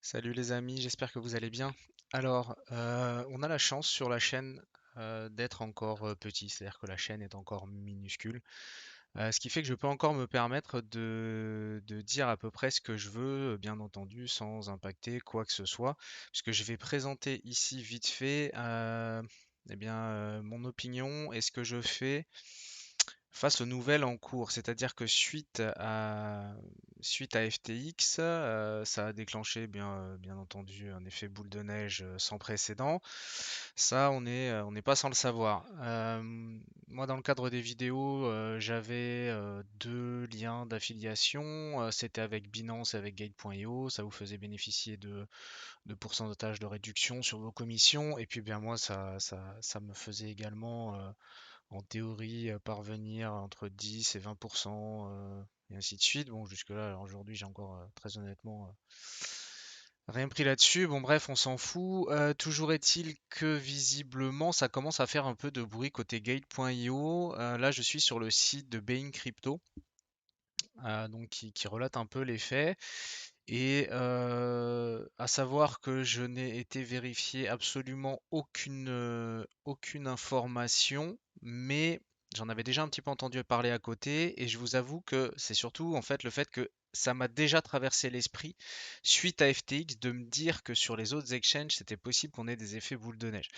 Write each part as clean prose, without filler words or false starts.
Salut les amis, j'espère que vous allez bien. Alors, on a la chance sur la chaîne d'être encore petit, c'est-à-dire que la chaîne est encore minuscule. Ce qui fait que je peux encore me permettre de dire à peu près ce que je veux, bien entendu, sans impacter quoi que ce soit, puisque je vais présenter ici vite fait mon opinion et ce que je fais face aux nouvelles en cours, c'est-à-dire que suite à FTX, ça a déclenché bien entendu un effet boule de neige sans précédent. Ça, on n'est pas sans le savoir. Moi, dans le cadre des vidéos, j'avais deux liens d'affiliation. C'était avec Binance et avec Gate.io. Ça vous faisait bénéficier de pourcentage de réduction sur vos commissions. Et puis, bien moi, ça me faisait également en théorie, parvenir entre 10 et 20%, et ainsi de suite. Bon, jusque-là, alors aujourd'hui, j'ai encore, très honnêtement, rien pris là-dessus. Bon, bref, on s'en fout. Toujours est-il que visiblement, ça commence à faire un peu de bruit côté Gate.io. Là, je suis sur le site de Bain Crypto, donc qui relate un peu les faits. Et à savoir que je n'ai été vérifié absolument aucune information, mais j'en avais déjà un petit peu entendu parler à côté, et je vous avoue que c'est surtout en fait le fait que ça m'a déjà traversé l'esprit suite à FTX de me dire que sur les autres exchanges c'était possible qu'on ait des effets boule de neige.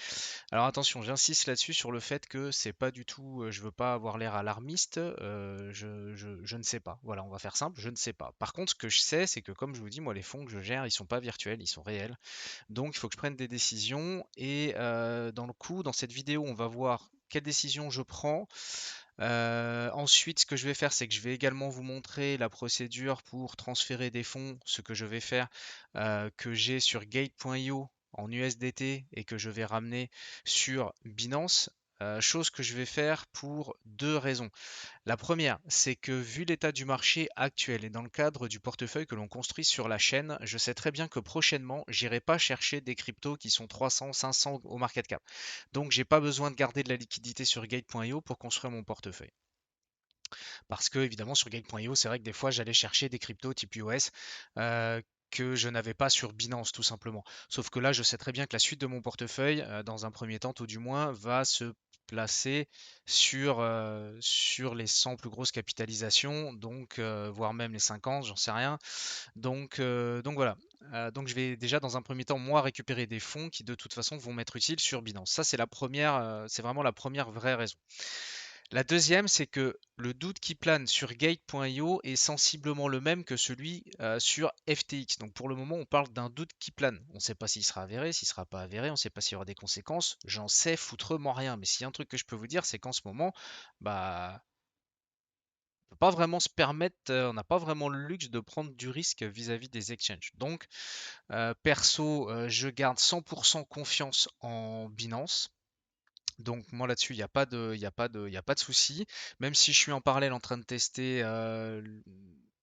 Alors attention, j'insiste là-dessus sur le fait que c'est pas du tout, je veux pas avoir l'air alarmiste, je ne sais pas. Voilà, on va faire simple, je ne sais pas. Par contre, ce que je sais, c'est que comme je vous dis, moi les fonds que je gère, ils sont pas virtuels, ils sont réels. Donc il faut que je prenne des décisions et dans cette vidéo, on va voir quelles décisions je prends. Ensuite, ce que je vais faire, c'est que je vais également vous montrer la procédure pour transférer des fonds, ce que je vais faire, que j'ai sur Gate.io en USDT et que je vais ramener sur Binance. Chose que je vais faire pour deux raisons. La première, c'est que vu l'état du marché actuel et dans le cadre du portefeuille que l'on construit sur la chaîne, je sais très bien que prochainement, j'irai pas chercher des cryptos qui sont 300, 500 au market cap. Donc, j'ai pas besoin de garder de la liquidité sur Gate.io pour construire mon portefeuille. Parce que, évidemment, sur Gate.io, c'est vrai que des fois, j'allais chercher des cryptos type US que je n'avais pas sur Binance, tout simplement. Sauf que là, je sais très bien que la suite de mon portefeuille, dans un premier temps, tout du moins, va se placer sur les 100 plus grosses capitalisations, donc voire même les 50, j'en sais rien. Donc voilà. Donc je vais déjà dans un premier temps moi récupérer des fonds qui de toute façon vont m'être utiles sur Binance. Ça c'est la première, c'est vraiment la première vraie raison. La deuxième, c'est que le doute qui plane sur Gate.io est sensiblement le même que celui sur FTX. Donc pour le moment, on parle d'un doute qui plane. On ne sait pas s'il sera avéré, s'il ne sera pas avéré, on ne sait pas s'il y aura des conséquences. J'en sais foutrement rien. Mais s'il y a un truc que je peux vous dire, c'est qu'en ce moment, bah, on peut pas vraiment se permettre, on n'a pas vraiment le luxe de prendre du risque vis-à-vis des exchanges. Donc, perso, je garde 100% confiance en Binance. Donc moi là-dessus, il n'y a pas de, il y a pas de, il y a pas de souci. Même si je suis en parallèle en train de tester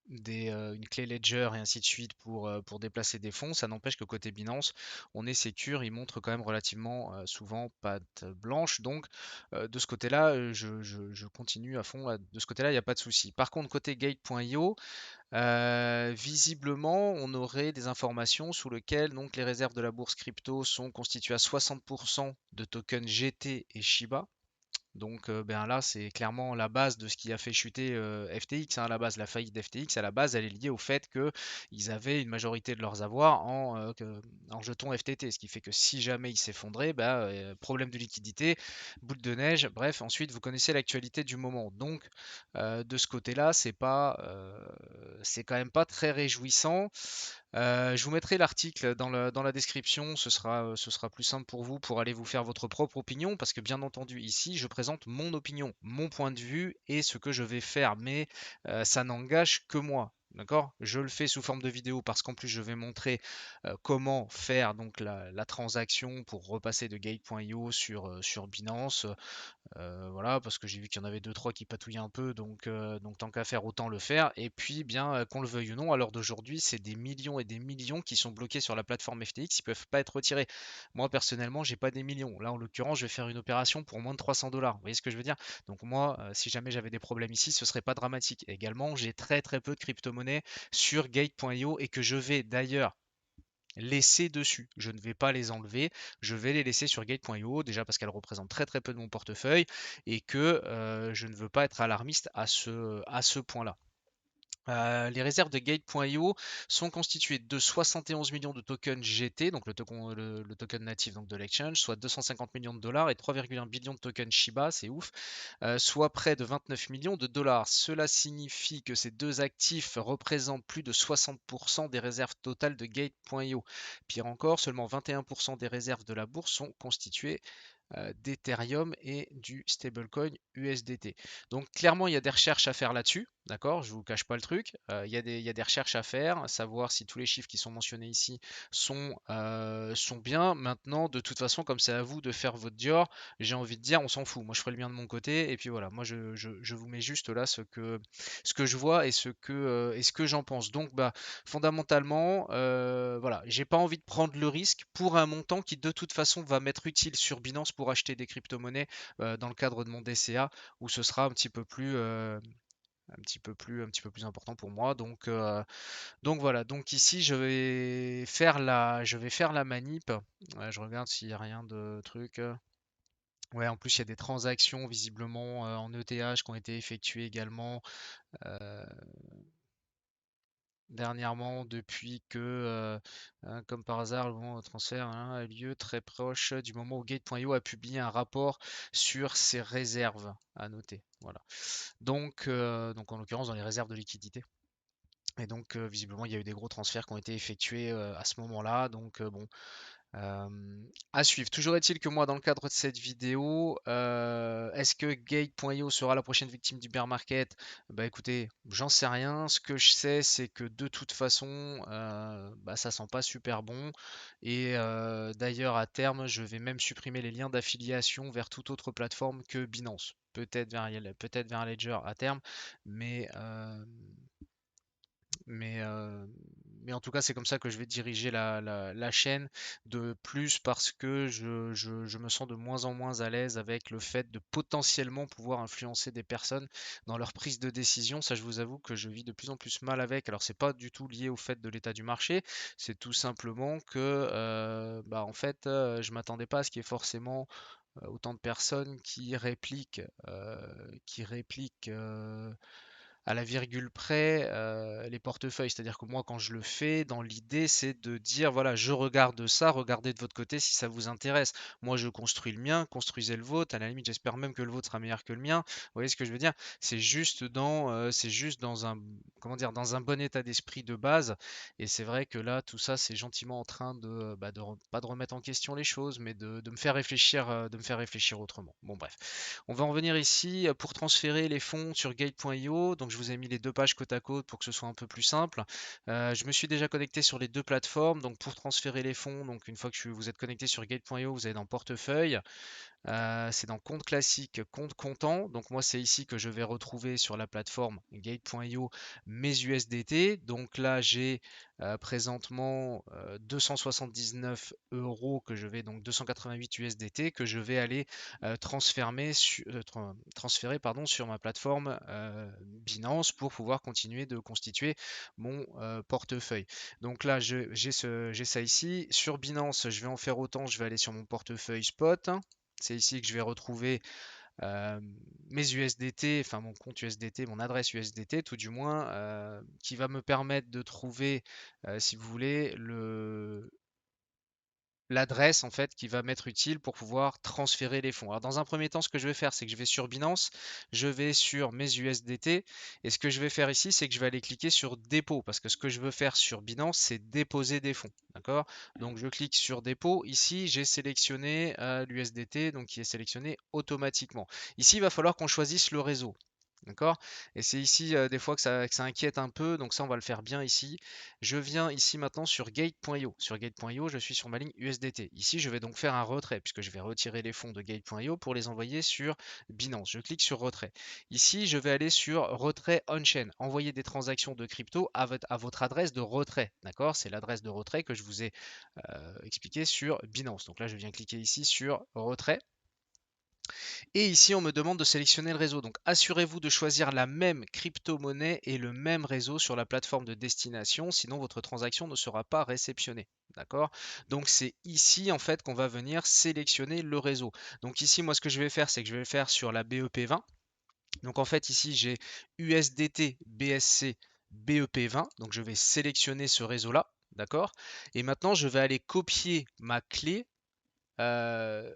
une clé Ledger et ainsi de suite pour déplacer des fonds, ça n'empêche que côté Binance, on est sécure, il montre quand même relativement souvent patte blanche. Donc de ce côté-là, je continue à fond. De ce côté-là, il n'y a pas de souci. Par contre, côté Gate.io, visiblement, on aurait des informations sous lesquelles donc les réserves de la bourse crypto sont constituées à 60% de tokens GT et Shiba. Donc ben là, c'est clairement la base de ce qui a fait chuter FTX, hein. À la base, la faillite d'FTX, à la base, elle est liée au fait qu'ils avaient une majorité de leurs avoirs en jetons FTT. Ce qui fait que si jamais ils s'effondraient, bah, problème de liquidité, boule de neige, bref, ensuite, vous connaissez l'actualité du moment. Donc, de ce côté-là, c'est quand même pas très réjouissant. Je vous mettrai l'article dans la description, ce sera plus simple pour vous pour aller vous faire votre propre opinion, parce que bien entendu ici je présente mon opinion, mon point de vue et ce que je vais faire, mais ça n'engage que moi. D'accord? Je le fais sous forme de vidéo parce qu'en plus je vais montrer comment faire donc la transaction pour repasser de Gate.io sur Binance. Voilà, parce que j'ai vu qu'il y en avait deux trois qui patouillaient un peu, donc tant qu'à faire, autant le faire. Et puis, bien, qu'on le veuille ou non, à l'heure d'aujourd'hui, c'est des millions et des millions qui sont bloqués sur la plateforme FTX, ils peuvent pas être retirés. Moi, personnellement, j'ai pas des millions. Là, en l'occurrence, je vais faire une opération pour moins de 300 $. Vous voyez ce que je veux dire? Donc moi, si jamais j'avais des problèmes ici, ce serait pas dramatique. Également, j'ai très très peu de crypto-monnaies sur Gate.io et que je vais d'ailleurs laisser dessus. Je ne vais pas les enlever, je vais les laisser sur Gate.io, déjà parce qu'elles représentent très très peu de mon portefeuille et que je ne veux pas être alarmiste à ce point-là. Les réserves de Gate.io sont constituées de 71 millions de tokens GT, donc le token natif donc de l'exchange, soit 250 millions de dollars et 3,1 billions de tokens Shiba, c'est ouf, soit près de 29 millions de dollars. Cela signifie que ces deux actifs représentent plus de 60% des réserves totales de Gate.io. Pire encore, seulement 21% des réserves de la bourse sont constituées d'Ethereum et du stablecoin USDT. Donc clairement, il y a des recherches à faire là-dessus, d'accord? Je vous cache pas le truc. Il y a des recherches à faire, savoir si tous les chiffres qui sont mentionnés ici sont bien. Maintenant, de toute façon, comme c'est à vous de faire votre Dior, j'ai envie de dire, on s'en fout. Moi, je ferai le bien de mon côté, et puis voilà. Moi, je vous mets juste là ce que je vois et ce que j'en pense. Donc, bah, fondamentalement, voilà, j'ai pas envie de prendre le risque pour un montant qui de toute façon va m'être utile sur Binance pour acheter des crypto-monnaies dans le cadre de mon DCA où ce sera un petit peu plus important pour moi. Donc voilà. Donc ici je vais faire la manip. Je regarde s'il n'y a rien de truc. Ouais, en plus il y a des transactions visiblement en ETH qui ont été effectuées également. euh, Dernièrement, depuis que, comme par hasard, le moment où le transfert a lieu très proche du moment où Gate.io a publié un rapport sur ses réserves à noter. Voilà. Donc en l'occurrence dans les réserves de liquidité. Et donc visiblement il y a eu des gros transferts qui ont été effectués à ce moment-là. Donc bon, à suivre. Toujours est-il que moi, dans le cadre de cette vidéo, est-ce que Gate.io sera la prochaine victime du bear market? Bah écoutez, j'en sais rien. Ce que je sais, c'est que de toute façon, bah, ça sent pas super bon. Et d'ailleurs, à terme, je vais même supprimer les liens d'affiliation vers toute autre plateforme que Binance. Peut-être vers Ledger à terme, mais mais, euh, mais en tout cas, c'est comme ça que je vais diriger la chaîne de plus parce que je me sens de moins en moins à l'aise avec le fait de potentiellement pouvoir influencer des personnes dans leur prise de décision. Ça, je vous avoue que je vis de plus en plus mal avec. Alors, c'est pas du tout lié au fait de l'état du marché, c'est tout simplement que, bah, en fait, je m'attendais pas à ce qu'il y ait forcément autant de personnes qui répliquent à la virgule près les portefeuilles. C'est-à-dire que moi, quand je le fais, dans l'idée, c'est de dire, voilà, je regarde ça, regardez de votre côté si ça vous intéresse. Moi, je construis le mien, construisez le vôtre. À la limite, j'espère même que le vôtre sera meilleur que le mien. Vous voyez ce que je veux dire? C'est juste dans un, comment dire, dans un bon état d'esprit de base. Et c'est vrai que là, tout ça, c'est gentiment en train de, bah, pas de remettre en question les choses, mais de me faire réfléchir, de me faire réfléchir autrement. Bon, bref. On va en venir ici pour transférer les fonds sur Gate.io. Donc je vous ai mis les deux pages côte à côte pour que ce soit un peu plus simple. Je me suis déjà connecté sur les deux plateformes. Donc pour transférer les fonds, donc une fois que vous êtes connecté sur Gate.io, vous allez dans portefeuille. C'est dans compte classique, compte comptant. Donc moi, c'est ici que je vais retrouver sur la plateforme Gate.io mes USDT. Donc là, j'ai présentement 279 euros que je vais donc 288 USDT que je vais aller transférer pardon, sur ma plateforme Binance pour pouvoir continuer de constituer mon portefeuille. Donc là, j'ai ça ici. Sur Binance, je vais en faire autant. Je vais aller sur mon portefeuille spot. C'est ici que je vais retrouver mes USDT, enfin mon compte USDT, mon adresse USDT tout du moins, qui va me permettre de trouver, si vous voulez, l'adresse en fait qui va m'être utile pour pouvoir transférer les fonds. Alors dans un premier temps, ce que je vais faire, c'est que je vais sur Binance, je vais sur mes USDT, et ce que je vais faire ici, c'est que je vais aller cliquer sur dépôt, parce que ce que je veux faire sur Binance, c'est déposer des fonds. D'accord? Donc je clique sur dépôt. Ici, j'ai sélectionné l'USDT, donc qui est sélectionné automatiquement. Ici, il va falloir qu'on choisisse le réseau. D'accord? Et c'est ici des fois que ça inquiète un peu, donc ça on va le faire bien ici. Je viens ici maintenant sur Gate.io. Sur Gate.io, je suis sur ma ligne USDT. Ici, je vais donc faire un retrait, puisque je vais retirer les fonds de Gate.io pour les envoyer sur Binance. Je clique sur retrait. Ici, je vais aller sur retrait on-chain, envoyer des transactions de crypto à votre adresse de retrait. D'accord? C'est l'adresse de retrait que je vous ai expliqué sur Binance. Donc là, je viens cliquer ici sur retrait. Et ici, on me demande de sélectionner le réseau. Donc, assurez-vous de choisir la même crypto-monnaie et le même réseau sur la plateforme de destination, sinon votre transaction ne sera pas réceptionnée. D'accord? Donc, c'est ici, en fait, qu'on va venir sélectionner le réseau. Donc, ici, moi, ce que je vais faire, c'est que je vais le faire sur la BEP20. Donc, en fait, ici, j'ai USDT, BSC, BEP20. Donc, je vais sélectionner ce réseau-là. D'accord? Et maintenant, je vais aller copier ma clé. euh,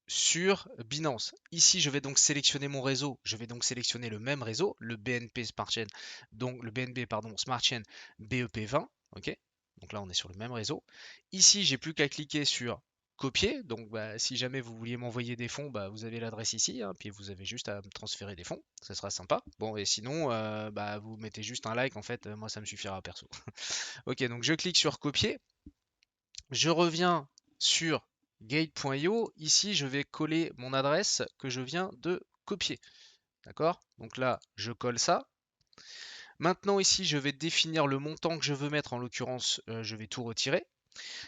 sur Binance. Ici, je vais donc sélectionner mon réseau. Je vais donc sélectionner le même réseau, le BNP Smart Chain, donc le BNB pardon, Smart Chain BEP20. Ok. Donc là, on est sur le même réseau. Ici, j'ai plus qu'à cliquer sur copier. Donc, bah, si jamais vous vouliez m'envoyer des fonds, bah, vous avez l'adresse ici, hein, puis vous avez juste à me transférer des fonds. Ça sera sympa. Bon, et sinon, bah, vous mettez juste un like. En fait, moi, ça me suffira perso. Ok, donc je clique sur copier. Je reviens sur gate.io. Ici, je vais coller mon adresse que je viens de copier. D'accord? Donc là, je colle ça. Maintenant, ici, je vais définir le montant que je veux mettre. En l'occurrence, je vais tout retirer.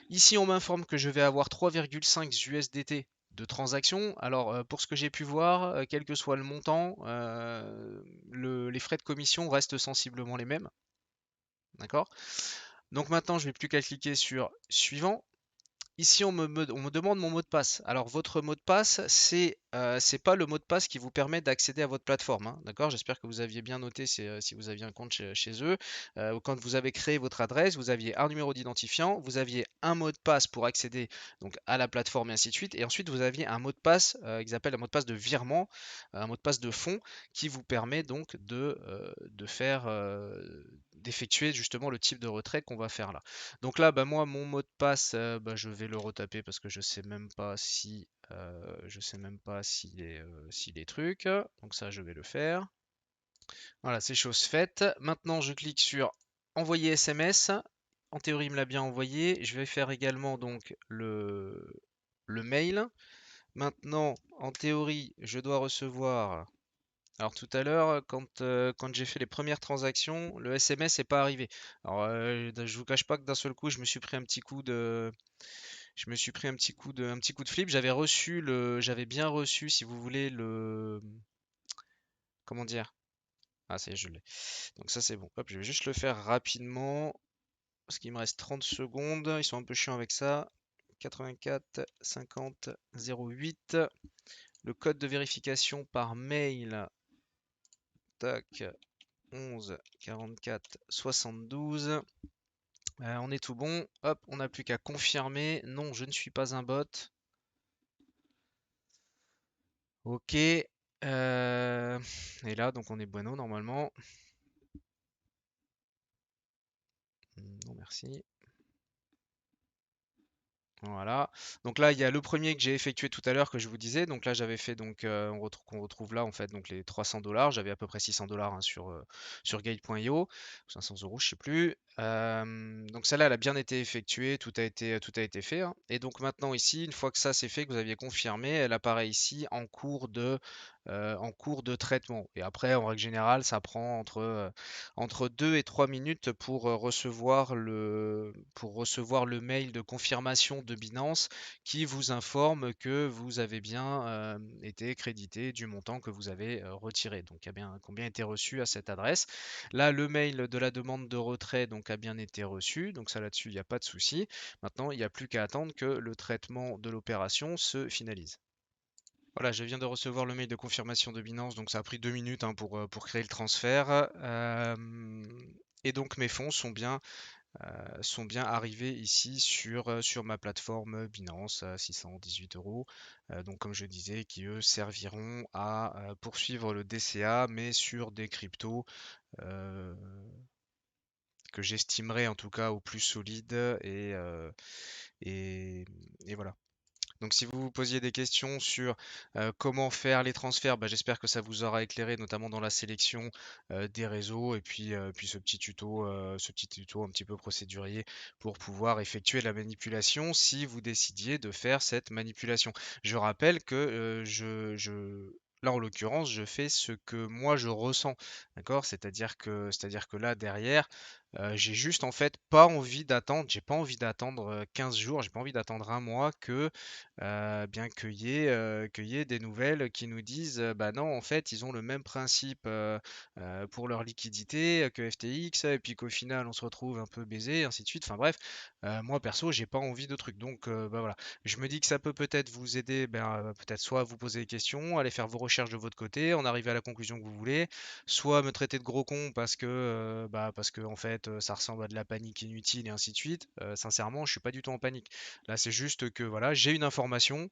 Ici, on m'informe que je vais avoir 3,5 USDT de transaction. Alors, pour ce que j'ai pu voir, quel que soit le montant, les frais de commission restent sensiblement les mêmes. D'accord? Donc maintenant, je n'ai plus qu'à cliquer sur suivant. Ici, on me demande mon mot de passe. Alors, votre mot de passe, c'est pas le mot de passe qui vous permet d'accéder à votre plateforme, hein, d'accord? J'espère que vous aviez bien noté si vous aviez un compte chez eux. Quand vous avez créé votre adresse, vous aviez un numéro d'identifiant, vous aviez un mot de passe pour accéder donc à la plateforme et ainsi de suite. Et ensuite, vous aviez un mot de passe qu'ils appellent un mot de passe de virement, un mot de passe de fonds qui vous permet donc de faire d'effectuer justement le type de retrait qu'on va faire là. Donc là, bah, moi, mon mot de passe, bah, je vais le retaper parce que je sais même pas s'il est truc. Donc ça, je vais le faire. Voilà, c'est chose faite. Maintenant, je clique sur envoyer SMS. En théorie, il me l'a bien envoyé. Je vais faire également donc le mail. Maintenant, en théorie, je dois recevoir. Alors tout à l'heure, quand j'ai fait les premières transactions, le SMS n'est pas arrivé. Alors je vous cache pas que d'un seul coup, je me suis pris un petit coup de, je me suis pris un petit coup de flip. J'avais bien reçu, si vous voulez, comment dire? Ah, ça y est, je l'ai. Donc ça c'est bon. Hop, je vais juste le faire rapidement parce qu'il me reste 30 secondes. Ils sont un peu chiants avec ça. 84 50 08. Le code de vérification par mail. Tac. 11 44 72. On est tout bon. Hop, on n'a plus qu'à confirmer. Non, je ne suis pas un bot. Ok. Et là, donc on est bueno normalement. Non, merci. Voilà. Donc là, il y a le premier que j'ai effectué tout à l'heure que je vous disais. Donc là, j'avais fait qu'on retrouve là en fait donc les 300 dollars. J'avais à peu près 600 dollars hein, sur Gate.io, 500 euros, je sais plus. Donc celle-là, elle a bien été effectuée, tout a été fait, hein. Et donc maintenant ici, une fois que ça c'est fait, que vous aviez confirmé, elle apparaît ici en cours de traitement. Et après, en règle générale, ça prend entre 2 et 3 minutes pour recevoir le mail de confirmation de Binance qui vous informe que vous avez bien été crédité du montant que vous avez retiré. Donc, combien été reçu à cette adresse. Là, le mail de la demande de retrait donc, a bien été reçu. Donc, ça là-dessus, il n'y a pas de souci. Maintenant, il n'y a plus qu'à attendre que le traitement de l'opération se finalise. Voilà, je viens de recevoir le mail de confirmation de Binance, donc ça a pris 2 minutes hein, pour créer le transfert. Et donc mes fonds sont bien arrivés ici sur ma plateforme Binance à 618 euros. Donc comme je disais, qui eux serviront à poursuivre le DCA, mais sur des cryptos euh, que j'estimerais en tout cas au plus solides et, et voilà. Donc si vous vous posiez des questions sur comment faire les transferts, bah, j'espère que ça vous aura éclairé, notamment dans la sélection des réseaux, et puis ce petit tuto un petit peu procédurier pour pouvoir effectuer la manipulation si vous décidiez de faire cette manipulation. Je rappelle que là en l'occurrence, je fais ce que moi je ressens, d'accord? C'est-à-dire que là derrière, J'ai juste en fait pas envie d'attendre, j'ai pas envie d'attendre 15 jours, j'ai pas envie d'attendre un mois que bien qu'il y ait des nouvelles qui nous disent bah non en fait ils ont le même principe pour leur liquidité que FTX et puis qu'au final on se retrouve un peu baisé, ainsi de suite. Enfin bref, moi perso j'ai pas envie de trucs donc bah voilà. Je me dis que ça peut peut-être vous aider, ben, peut-être soit à vous poser des questions, aller faire vos recherches de votre côté, en arriver à la conclusion que vous voulez, soit me traiter de gros con parce que en fait ça ressemble à de la panique inutile et ainsi de suite. Sincèrement, je suis pas du tout en panique. Là, c'est juste que voilà, j'ai une information,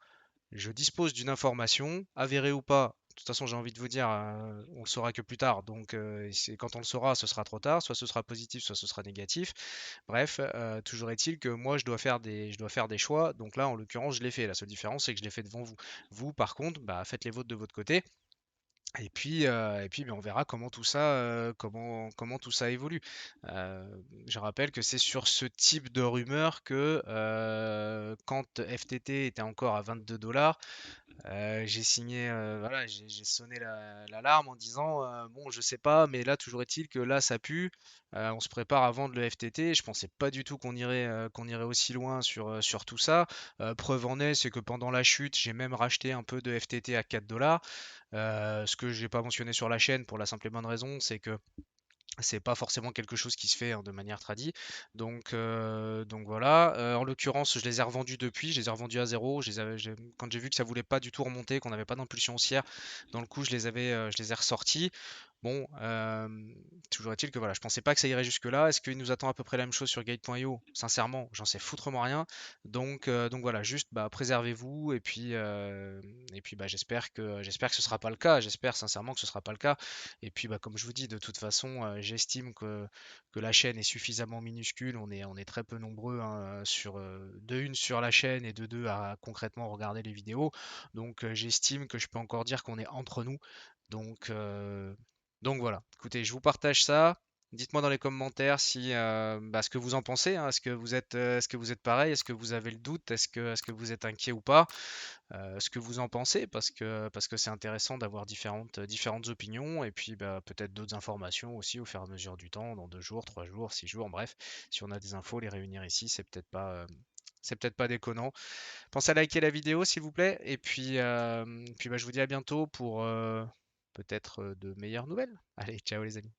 je dispose d'une information, avérée ou pas. De toute façon, j'ai envie de vous dire, on le saura que plus tard. Donc, quand on le saura, ce sera trop tard. Soit ce sera positif, soit ce sera négatif. Bref, toujours est-il que moi, je dois faire des choix. Donc là, en l'occurrence, je l'ai fait. La seule différence, c'est que je l'ai fait devant vous. Vous, par contre, bah, faites les vôtres de votre côté. Et puis ben, on verra comment tout ça évolue. Je rappelle que c'est sur ce type de rumeur que quand FTT était encore à 22 dollars, j'ai signé, voilà, j'ai sonné l'alarme en disant bon, je sais pas, mais là, toujours est-il que là, ça pue. On se prépare à vendre le FTT. Je pensais pas du tout qu'on irait aussi loin sur tout ça. Preuve en est, c'est que pendant la chute, j'ai même racheté un peu de FTT à 4 dollars. Ce que j'ai pas mentionné sur la chaîne pour la simple et bonne raison, c'est que c'est pas forcément quelque chose qui se fait de manière tradie. Donc voilà. En l'occurrence, je les ai revendus depuis. Je les ai revendus à zéro. Quand j'ai vu que ça voulait pas du tout remonter, qu'on n'avait pas d'impulsion haussière, dans le coup, je les ai ressortis. Bon, toujours est-il que voilà, je pensais pas que ça irait jusque-là. Est-ce qu'il nous attend à peu près la même chose sur Gate.io? Sincèrement, j'en sais foutrement rien. Donc voilà, juste bah, préservez-vous et puis bah, j'espère que ce sera pas le cas. J'espère sincèrement que ce sera pas le cas. Et puis bah, comme je vous dis, de toute façon, j'estime que la chaîne est suffisamment minuscule. On est très peu nombreux hein, de une sur la chaîne et de deux à concrètement regarder les vidéos. Donc j'estime que je peux encore dire qu'on est entre nous. Donc, euh, donc voilà, écoutez, je vous partage ça. Dites-moi dans les commentaires si bah, ce que vous en pensez. Hein. Est-ce que vous êtes pareil? Est-ce que vous avez le doute? Est-ce que vous êtes inquiet ou pas? Ce que vous en pensez, parce que c'est intéressant d'avoir différentes opinions et puis bah, peut-être d'autres informations aussi au fur et à mesure du temps, dans 2 jours, 3 jours, 6 jours, bref. Si on a des infos, les réunir ici, c'est peut-être pas déconnant. Pensez à liker la vidéo s'il vous plaît, puis bah, je vous dis à bientôt pour peut-être de meilleures nouvelles. Allez, ciao les amis.